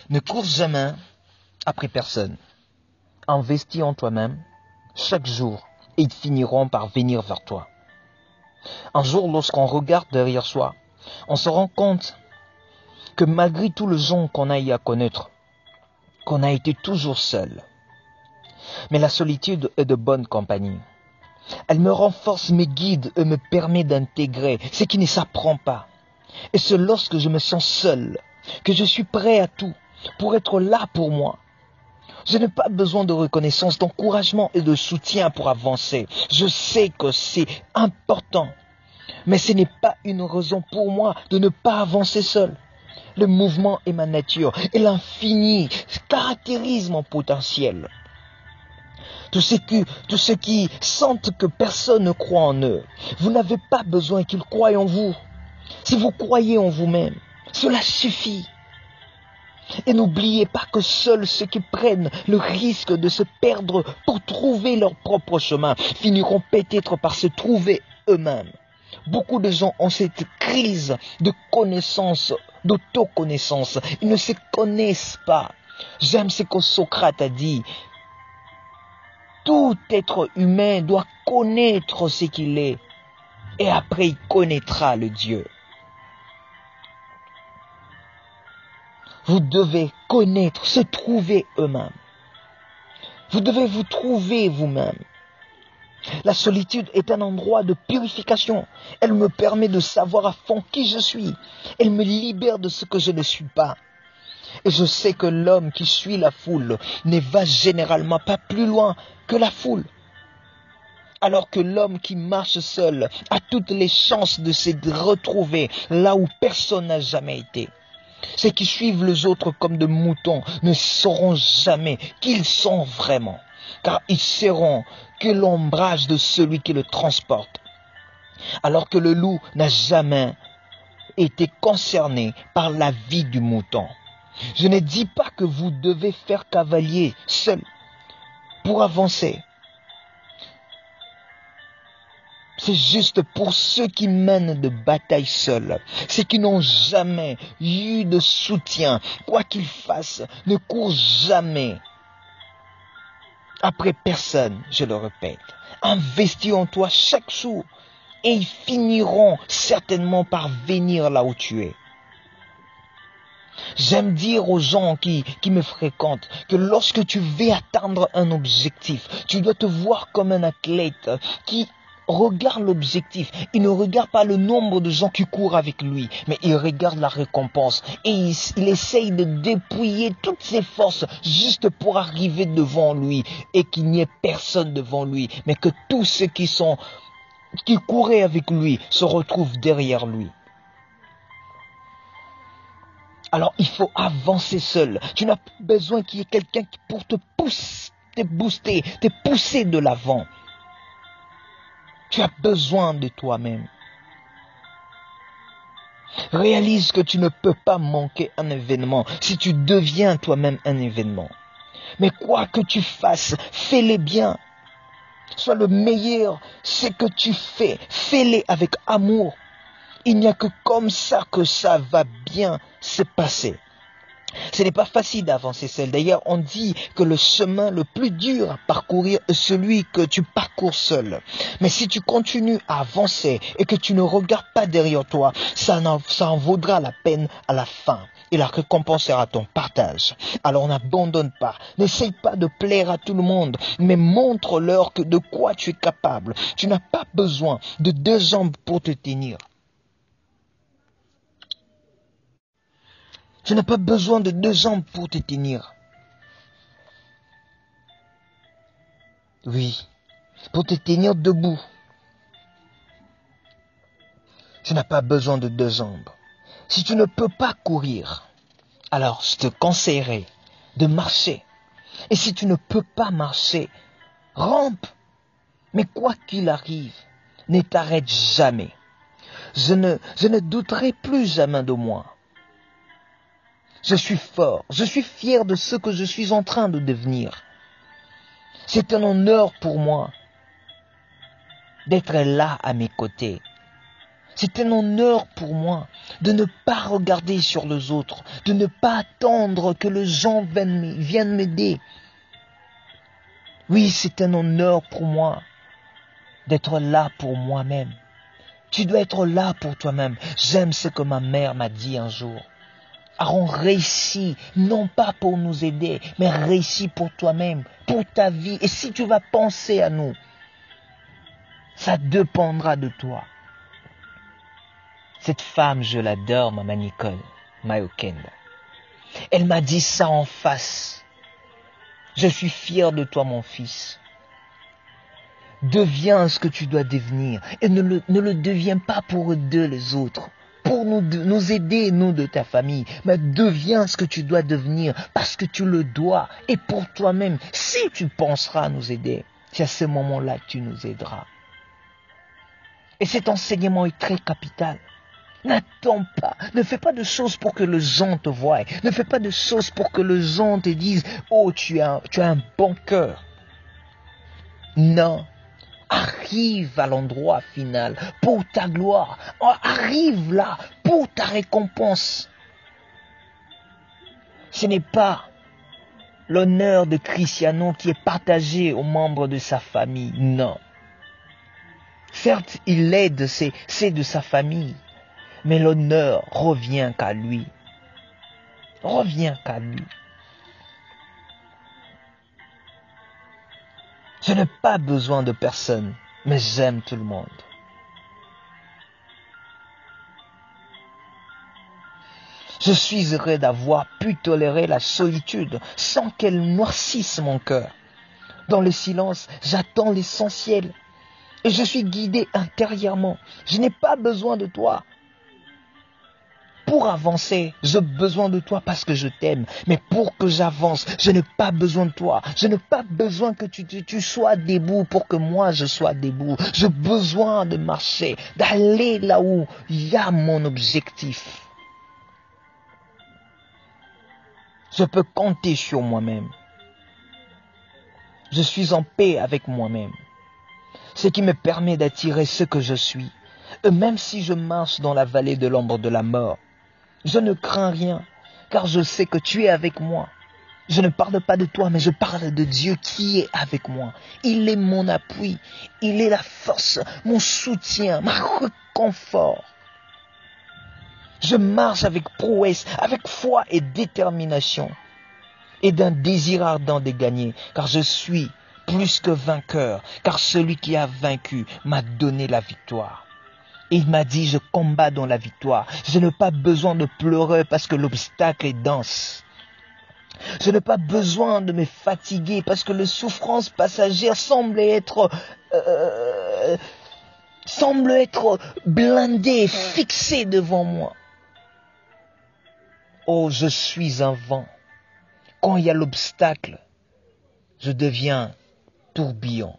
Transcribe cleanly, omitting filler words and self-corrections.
Ne cours jamais après personne. Investis en toi-même chaque jour et ils finiront par venir vers toi. Un jour, lorsqu'on regarde derrière soi, on se rend compte que malgré tout le gens qu'on a eu à connaître, qu'on a été toujours seul. Mais la solitude est de bonne compagnie. Elle me renforce, me guide et me permet d'intégrer ce qui ne s'apprend pas. Et c'est lorsque je me sens seul que je suis prêt à tout pour être là pour moi. Je n'ai pas besoin de reconnaissance, d'encouragement et de soutien pour avancer. Je sais que c'est important, mais ce n'est pas une raison pour moi de ne pas avancer seul. Le mouvement est ma nature et l'infini caractérise mon potentiel. Tous ceux qui sentent que personne ne croit en eux, vous n'avez pas besoin qu'ils croient en vous. Si vous croyez en vous-même, cela suffit. Et n'oubliez pas que seuls ceux qui prennent le risque de se perdre pour trouver leur propre chemin finiront peut-être par se trouver eux-mêmes. Beaucoup de gens ont cette crise de connaissance, d'autoconnaissance. Ils ne se connaissent pas. J'aime ce que Socrate a dit. Tout être humain doit connaître ce qu'il est. Et après, il connaîtra le Dieu. Vous devez connaître, se trouver eux-mêmes. Vous devez vous trouver vous-même. La solitude est un endroit de purification. Elle me permet de savoir à fond qui je suis. Elle me libère de ce que je ne suis pas. Et je sais que l'homme qui suit la foule ne va généralement pas plus loin que la foule. Alors que l'homme qui marche seul a toutes les chances de se retrouver là où personne n'a jamais été. Ceux qui suivent les autres comme des moutons ne sauront jamais qui ils sont vraiment, car ils seront que l'ombrage de celui qui le transporte. Alors que le loup n'a jamais été concerné par la vie du mouton. Je ne dis pas que vous devez faire cavalier seul pour avancer. C'est juste pour ceux qui mènent de batailles seuls, ceux qui n'ont jamais eu de soutien, quoi qu'ils fassent, ne courent jamais après personne, je le répète. Investis en toi chaque jour et ils finiront certainement par venir là où tu es. J'aime dire aux gens qui me fréquentent que lorsque tu veux atteindre un objectif, tu dois te voir comme un athlète qui regarde l'objectif. Il ne regarde pas le nombre de gens qui courent avec lui, mais il regarde la récompense. Et il essaye de dépouiller toutes ses forces juste pour arriver devant lui et qu'il n'y ait personne devant lui, mais que tous ceux qui couraient avec lui se retrouvent derrière lui. Alors il faut avancer seul. Tu n'as pas besoin qu'il y ait quelqu'un pour te booster, te pousser de l'avant. Tu as besoin de toi-même. Réalise que tu ne peux pas manquer un événement si tu deviens toi-même un événement. Mais quoi que tu fasses, fais-le bien. Sois le meilleur. Ce que tu fais, fais-le avec amour. Il n'y a que comme ça que ça va bien se passer. Ce n'est pas facile d'avancer seul. D'ailleurs, on dit que le chemin le plus dur à parcourir est celui que tu parcours seul. Mais si tu continues à avancer et que tu ne regardes pas derrière toi, ça en vaudra la peine à la fin. Et la récompense sera ton partage. Alors n'abandonne pas. N'essaye pas de plaire à tout le monde, mais montre-leur de quoi tu es capable. Tu n'as pas besoin de 2 jambes pour te tenir. Tu n'as pas besoin de 2 jambes pour te tenir. Oui, pour te tenir debout. Tu n'as pas besoin de 2 jambes. Si tu ne peux pas courir, alors je te conseillerais de marcher. Et si tu ne peux pas marcher, rampe. Mais quoi qu'il arrive, ne t'arrête jamais. Je ne douterai plus jamais de moi. Je suis fort, je suis fier de ce que je suis en train de devenir. C'est un honneur pour moi d'être là à mes côtés. C'est un honneur pour moi de ne pas regarder sur les autres, de ne pas attendre que les gens viennent m'aider. Oui, c'est un honneur pour moi d'être là pour moi-même. Tu dois être là pour toi-même. J'aime ce que ma mère m'a dit un jour. Aaron, réussis, non pas pour nous aider, mais réussis pour toi-même, pour ta vie. Et si tu vas penser à nous, ça dépendra de toi. Cette femme, je l'adore, Maman Nicole, Mayokenda. Elle m'a dit ça en face. Je suis fier de toi, mon fils. Deviens ce que tu dois devenir. Et ne le deviens pas pour aider les autres. Pour nous aider, nous, de ta famille. Mais deviens ce que tu dois devenir. Parce que tu le dois. Et pour toi-même. Si tu penseras à nous aider, c'est à ce moment-là que tu nous aideras. Et cet enseignement est très capital. N'attends pas, ne fais pas de choses pour que les gens te voient. Ne fais pas de choses pour que les gens te disent « Oh, tu as un bon cœur ». Non, arrive à l'endroit final pour ta gloire. Arrive là pour ta récompense. Ce n'est pas l'honneur de Cristiano qui est partagé aux membres de sa famille. Non. Certes, il aide, c'est de sa famille. Mais l'honneur revient qu'à lui. Revient qu'à lui. Je n'ai pas besoin de personne, mais j'aime tout le monde. Je suis heureux d'avoir pu tolérer la solitude sans qu'elle noircisse mon cœur. Dans le silence, j'attends l'essentiel. Et je suis guidé intérieurement. Je n'ai pas besoin de toi. Pour avancer, j'ai besoin de toi parce que je t'aime. Mais pour que j'avance, je n'ai pas besoin de toi. Je n'ai pas besoin que tu sois debout pour que moi je sois debout. J'ai besoin de marcher, d'aller là où il y a mon objectif. Je peux compter sur moi-même. Je suis en paix avec moi-même. Ce qui me permet d'attirer ce que je suis. Et même si je marche dans la vallée de l'ombre de la mort, je ne crains rien, car je sais que tu es avec moi. Je ne parle pas de toi, mais je parle de Dieu qui est avec moi. Il est mon appui, il est la force, mon soutien, ma réconfort. Je marche avec prouesse, avec foi et détermination, et d'un désir ardent de gagner, car je suis plus que vainqueur, car celui qui a vaincu m'a donné la victoire. Et il m'a dit, je combats dans la victoire. Je n'ai pas besoin de pleurer parce que l'obstacle est dense. Je n'ai pas besoin de me fatiguer parce que les souffrances passagères semblent être blindées, fixées devant moi. Oh, je suis un vent. Quand il y a l'obstacle, je deviens tourbillon.